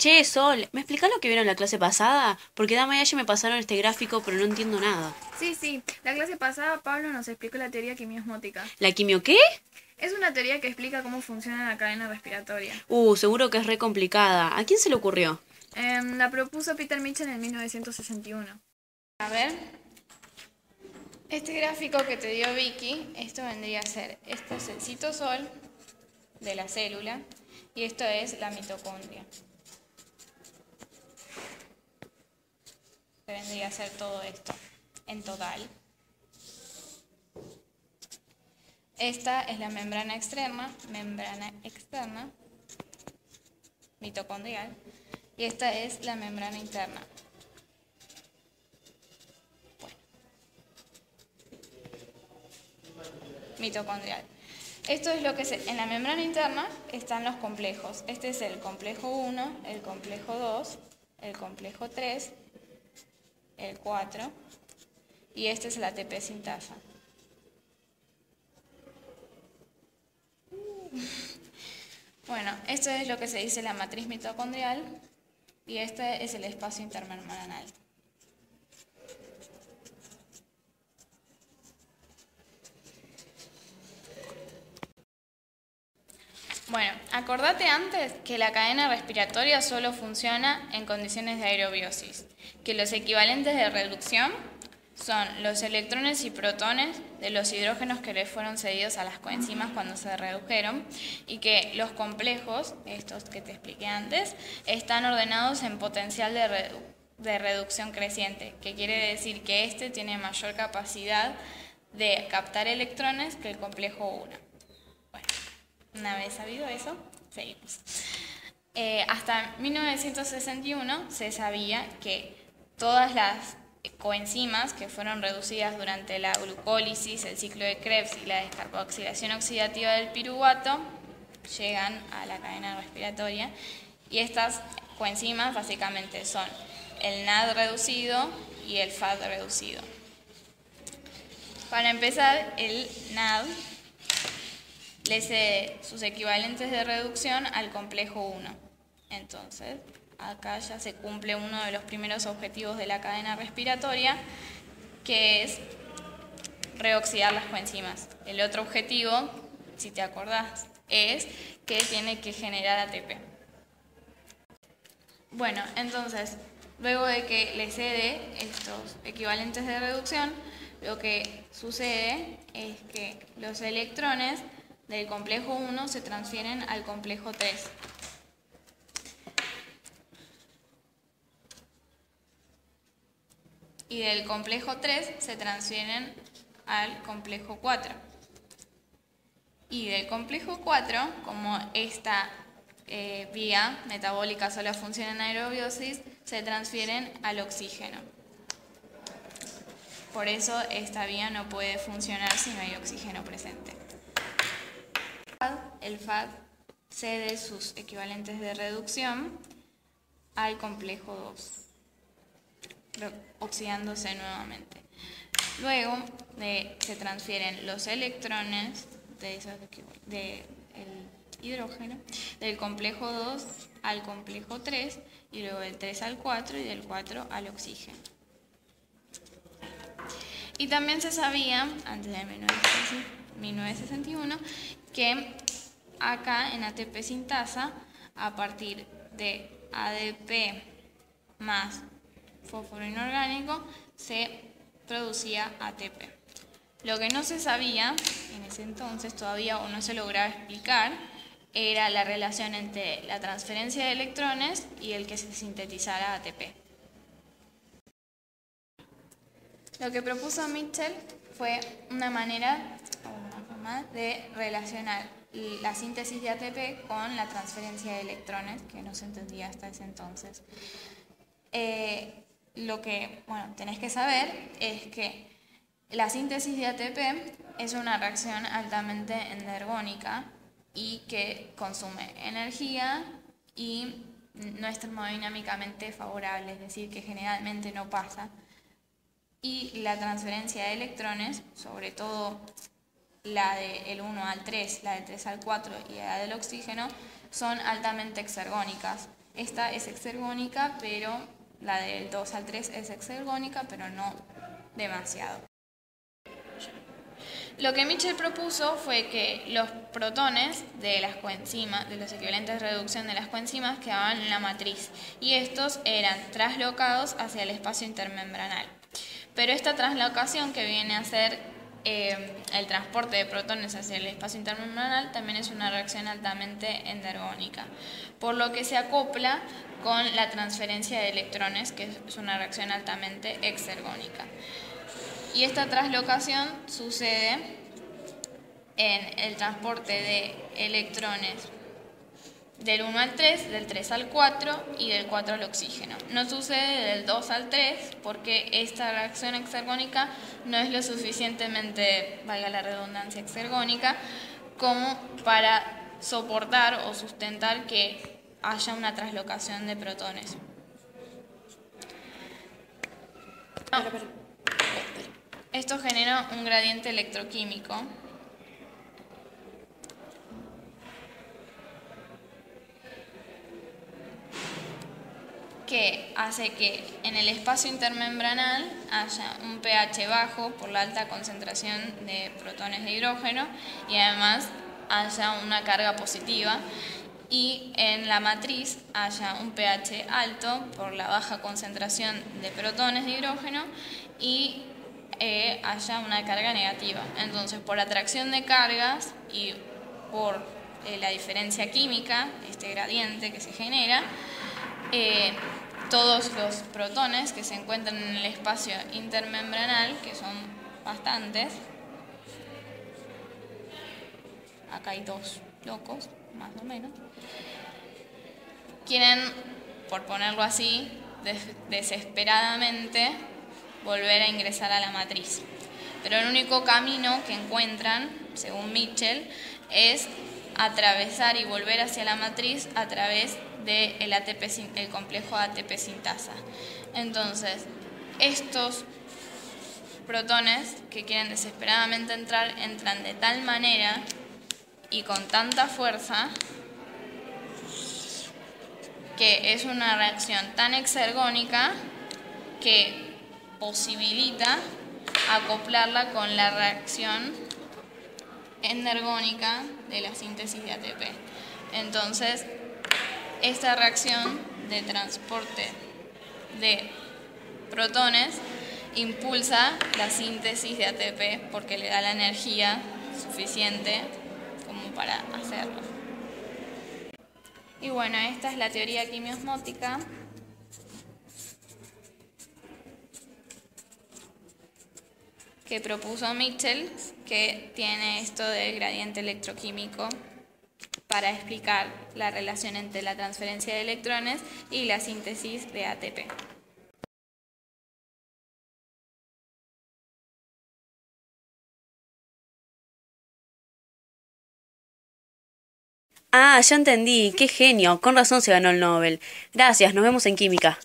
Che, Sol, ¿me explicás lo que vieron en la clase pasada? Porque Dama y Aye me pasaron este gráfico, pero no entiendo nada. Sí, sí. La clase pasada Pablo nos explicó la teoría quimiosmótica. ¿La quimio qué? Es una teoría que explica cómo funciona la cadena respiratoria. Seguro que es re complicada. ¿A quién se le ocurrió? La propuso Peter Mitchell en 1961. A ver, este gráfico que te dio Vicky, esto vendría a ser, esto es el citosol de la célula y esto es la mitocondria. Que vendría a ser todo esto en total. Esta es la membrana externa mitocondrial, y esta es la membrana interna. Bueno, mitocondrial. Esto es lo que en la membrana interna están los complejos. Este es el complejo 1, el complejo 2, el complejo 3, el 4 y este es el ATP sintasa. Bueno, esto es lo que se dice la matriz mitocondrial y este es el espacio intermembranal. Bueno, acordate antes que la cadena respiratoria solo funciona en condiciones de aerobiosis, que los equivalentes de reducción son los electrones y protones de los hidrógenos que le fueron cedidos a las coenzimas cuando se redujeron y que los complejos, estos que te expliqué antes, están ordenados en potencial de reducción creciente, que quiere decir que este tiene mayor capacidad de captar electrones que el complejo 1. Bueno, una vez sabido eso, seguimos. Hasta 1961 se sabía que todas las coenzimas que fueron reducidas durante la glucólisis, el ciclo de Krebs y la descarboxilación oxidativa del piruvato llegan a la cadena respiratoria y estas coenzimas básicamente son el NAD reducido y el FAD reducido. Para empezar, el NAD le cede sus equivalentes de reducción al complejo 1. Entonces, acá ya se cumple uno de los primeros objetivos de la cadena respiratoria, que es reoxidar las coenzimas. El otro objetivo, si te acordás, es que tiene que generar ATP. Bueno, entonces, luego de que le cede estos equivalentes de reducción, lo que sucede es que los electrones del complejo 1 se transfieren al complejo 3. Y del complejo 3 se transfieren al complejo 4. Y del complejo 4, como esta vía metabólica solo funciona en aerobiosis, se transfieren al oxígeno. Por eso esta vía no puede funcionar si no hay oxígeno presente. El FAD cede sus equivalentes de reducción al complejo 2, oxidándose nuevamente. Luego se transfieren los electrones del hidrógeno del complejo 2 al complejo 3 y luego del 3 al 4 y del 4 al oxígeno. Y también se sabía, antes de 1961, que acá en ATP sintasa, a partir de ADP más fósforo inorgánico, se producía ATP. Lo que no se sabía en ese entonces, todavía o no se lograba explicar, era la relación entre la transferencia de electrones y el que se sintetizara ATP. Lo que propuso Mitchell fue una forma de relacionar la síntesis de ATP con la transferencia de electrones, que no se entendía hasta ese entonces. Lo que tenés que saber es que la síntesis de ATP es una reacción altamente endergónica y que consume energía y no es termodinámicamente favorable, es decir, que generalmente no pasa. Y la transferencia de electrones, sobre todo la del 1 al 3, la del 3 al 4 y la del oxígeno, son altamente exergónicas. Esta es exergónica, pero la del 2 al 3 es exergónica, pero no demasiado. Lo que Mitchell propuso fue que los protones de las coenzimas, de los equivalentes de reducción de las coenzimas, quedaban en la matriz y estos eran traslocados hacia el espacio intermembranal. Pero esta traslocación, que viene a ser el transporte de protones hacia el espacio intermembranal, también es una reacción altamente endergónica, por lo que se acopla con la transferencia de electrones, que es una reacción altamente exergónica. Y esta traslocación sucede en el transporte de electrones del 1 al 3, del 3 al 4 y del 4 al oxígeno. No sucede del 2 al 3 porque esta reacción exergónica no es lo suficientemente, valga la redundancia, exergónica como para soportar o sustentar que haya una traslocación de protones. Esto genera un gradiente electroquímico que hace que en el espacio intermembranal haya un pH bajo por la alta concentración de protones de hidrógeno y además haya una carga positiva, y en la matriz haya un pH alto por la baja concentración de protones de hidrógeno y haya una carga negativa. Entonces, por atracción de cargas y por la diferencia química, este gradiente que se genera, todos los protones que se encuentran en el espacio intermembranal, que son bastantes, acá hay 2 locos, más o menos, quieren, por ponerlo así, desesperadamente volver a ingresar a la matriz. Pero el único camino que encuentran, según Mitchell, es atravesar y volver hacia la matriz a través del el complejo ATP sintasa. Entonces, estos protones que quieren desesperadamente entrar, entran de tal manera y con tanta fuerza que es una reacción tan exergónica que posibilita acoplarla con la reacción endergónica de la síntesis de ATP. Entonces, esta reacción de transporte de protones impulsa la síntesis de ATP porque le da la energía suficiente como para hacerlo. Y bueno, esta es la teoría quimiosmótica. Que propuso Mitchell, que tiene esto del gradiente electroquímico para explicar la relación entre la transferencia de electrones y la síntesis de ATP. Ah, ya entendí, qué genio, con razón se ganó el Nobel. Gracias, nos vemos en química.